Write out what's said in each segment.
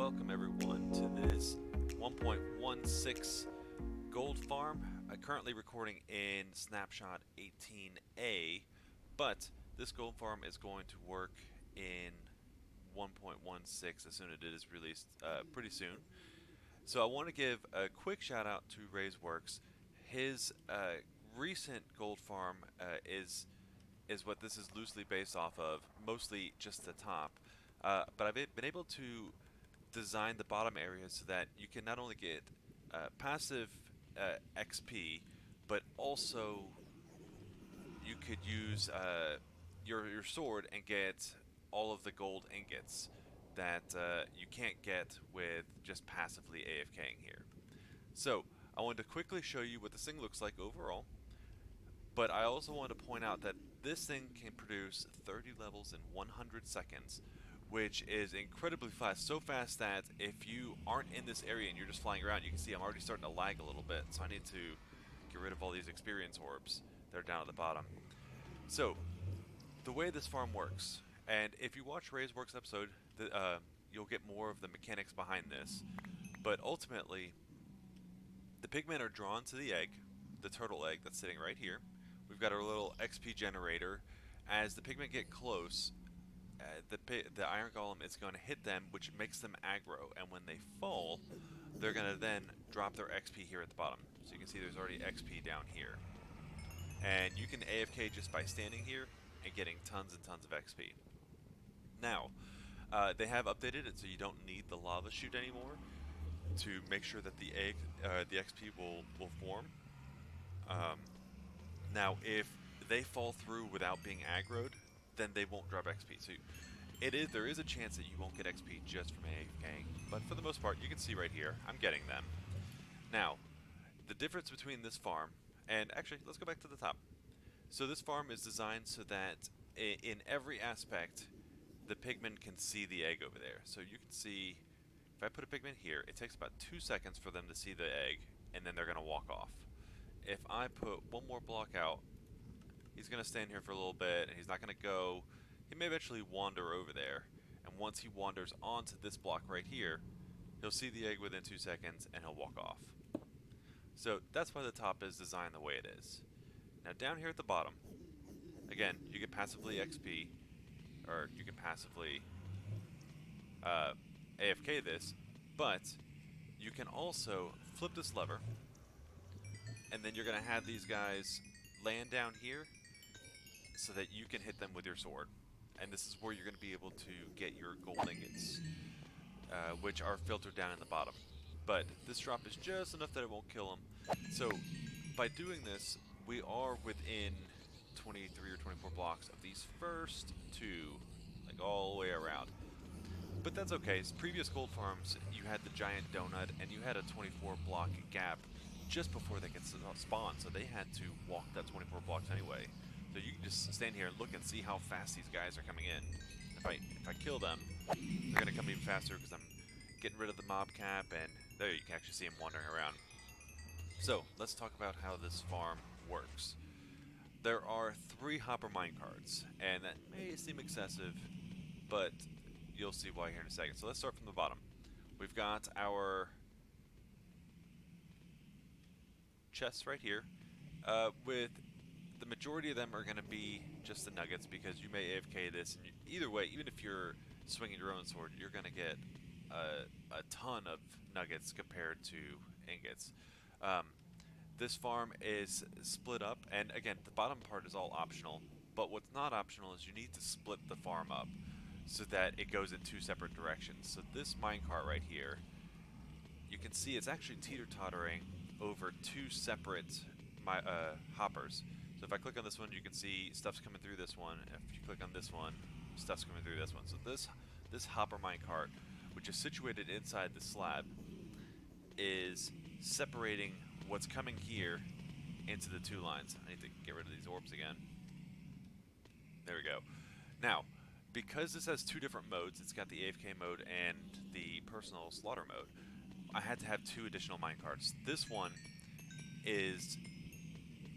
welcome everyone to this 1.16 gold farm. I'm currently recording in snapshot 18A, but this gold farm is going to work in 1.16 as soon as it is released pretty soon. So I want to give a quick shout out to Ray's Works. His recent gold farm is what this is loosely based off of, mostly just the top. But I've been able to design the bottom area so that you can not only get passive XP, but also you could use your sword and get all of the gold ingots that you can't get with just passively AFKing here. So I wanted to quickly show you what this thing looks like overall. But I also want to point out that this thing can produce 30 levels in 100 seconds, which is incredibly fast. So fast that if you aren't in this area and you're just flying around, you can see I'm already starting to lag a little bit. So I need to get rid of all these experience orbs that are down at the bottom. So the way this farm works, and if you watch Ray's Works episode, you'll get more of the mechanics behind this. But ultimately, the pigmen are drawn to the egg, the turtle egg that's sitting right here. We've got our little XP generator. As the pigmen get close, the iron golem is going to hit them, which makes them aggro. And when they fall, they're going to then drop their XP here at the bottom. So you can see there's already XP down here. And you can AFK just by standing here and getting tons and tons of XP. Now, they have updated it so you don't need the lava chute anymore to make sure that the XP will form. Now, if they fall through without being aggroed, then they won't drop XP. So there is a chance that you won't get XP just from AFKing, but for the most part, you can see right here, I'm getting them. Now, the difference between this farm, and actually, let's go back to the top. So this farm is designed so that in every aspect, the pigmen can see the egg over there. So you can see, if I put a pigman here, it takes about 2 seconds for them to see the egg, and then they're going to walk off. If I put one more block out, he's going to stand here for a little bit, and he's not going to go. He may eventually wander over there, and once he wanders onto this block right here, he'll see the egg within 2 seconds, and he'll walk off. So that's why the top is designed the way it is. Now down here at the bottom, again, you can passively XP, or you can passively AFK this, but you can also flip this lever, and then you're going to have these guys land down here so that you can hit them with your sword. And this is where you're going to be able to get your gold ingots, which are filtered down in the bottom. But this drop is just enough that it won't kill them. So by doing this, we are within 23 or 24 blocks of these first two, like all the way around. But that's okay. Previous gold farms, you had the giant donut, and you had a 24 block gap just before they could spawn, so they had to walk that 24 blocks anyway. So you can just stand here and look and see how fast these guys are coming in. If I kill them, they're going to come even faster because I'm getting rid of the mob cap, and there you can actually see them wandering around. So let's talk about how this farm works. There are 3 hopper minecarts, and that may seem excessive, but you'll see why here in a second. So let's start from the bottom. We've got our chests right here, with the majority of them are going to be just the nuggets, because you may AFK this, and either way, even if you're swinging your own sword, you're going to get a ton of nuggets compared to ingots. This farm is split up, and again, the bottom part is all optional, but what's not optional is you need to split the farm up so that it goes in 2 separate directions. So this minecart right here, you can see it's actually teeter-tottering over 2 separate hoppers. So if I click on this one, you can see stuff's coming through this one. If you click on this one, stuff's coming through this one. So this hopper minecart, which is situated inside the slab, is separating what's coming here into the 2 lines. I need to get rid of these orbs again. There we go. Now, because this has 2 different modes, it's got the AFK mode and the personal slaughter mode, I had to have 2 additional minecarts. This one is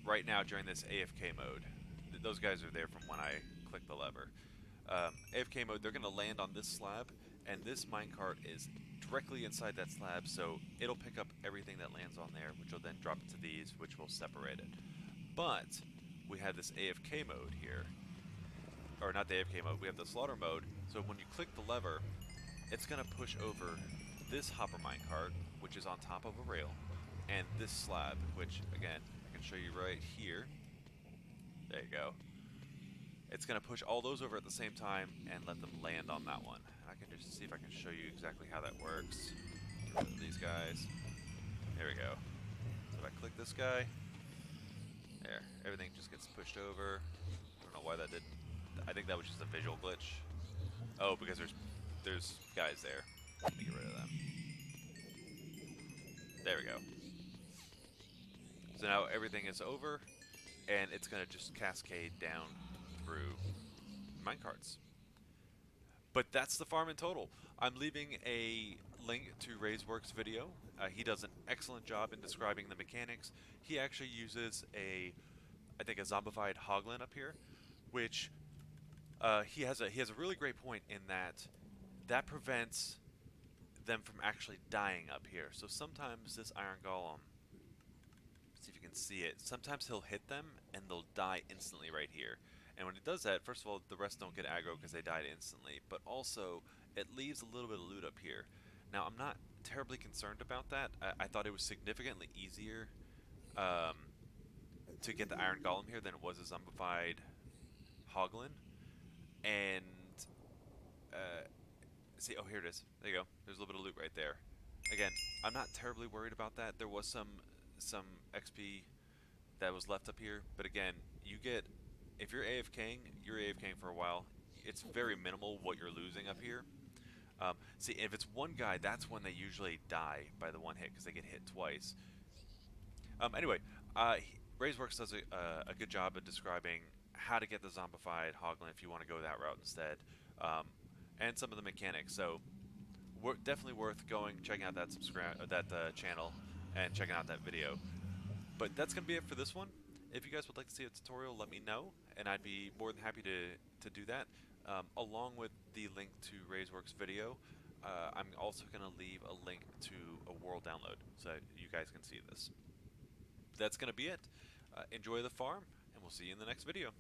right now during this AFK mode. Those guys are there from when I click the lever. AFK mode, they're going to land on this slab, and this minecart is directly inside that slab, so it'll pick up everything that lands on there, which will then drop it to these, which will separate it. But we have this AFK mode here, or not the AFK mode, we have the slaughter mode, so when you click the lever, it's going to push over this hopper minecart, which is on top of a rail, and this slab, which, again, I can show you right here. There you go. It's going to push all those over at the same time and let them land on that one. And I can just see if I can show you exactly how that works. Get rid of these guys. There we go. So if I click this guy, there, everything just gets pushed over. I don't know why that didn't. I think that was just a visual glitch. Oh, because there's guys there. Let me get rid of them. There we go. So now everything is over, and it's going to just cascade down through minecarts. But that's the farm in total. I'm leaving a link to RaiseWorks' video. He does an excellent job in describing the mechanics. He actually uses I think a zombified Hoglin up here, which he has a really great point in that prevents them from actually dying up here. So sometimes this Iron Golem, see if you can see it, sometimes he'll hit them and they'll die instantly right here. And when it does that, first of all, the rest don't get aggro because they died instantly, but also it leaves a little bit of loot up here. Now, I'm not terribly concerned about that. I thought it was significantly easier to get the Iron Golem here than it was a zombified Hoglin. And see, oh, here it is. There you go. There's a little bit of loot right there. Again, I'm not terribly worried about that. There was some XP that was left up here, but again, you get, if you're AFKing for a while. It's very minimal what you're losing up here. See, if it's one guy, that's when they usually die by the one hit because they get hit twice. Anyway, RaiseWorks does a good job of describing how to get the zombified Hoglin if you want to go that route instead, and some of the mechanics. So, definitely worth checking out that channel and checking out that video. But that's gonna be it for this one. If you guys would like to see a tutorial, let me know, and I'd be more than happy to do that. Along with the link to RaiseWorks' video, I'm also gonna leave a link to a world download so that you guys can see this. That's gonna be it. Enjoy the farm, and we'll see you in the next video.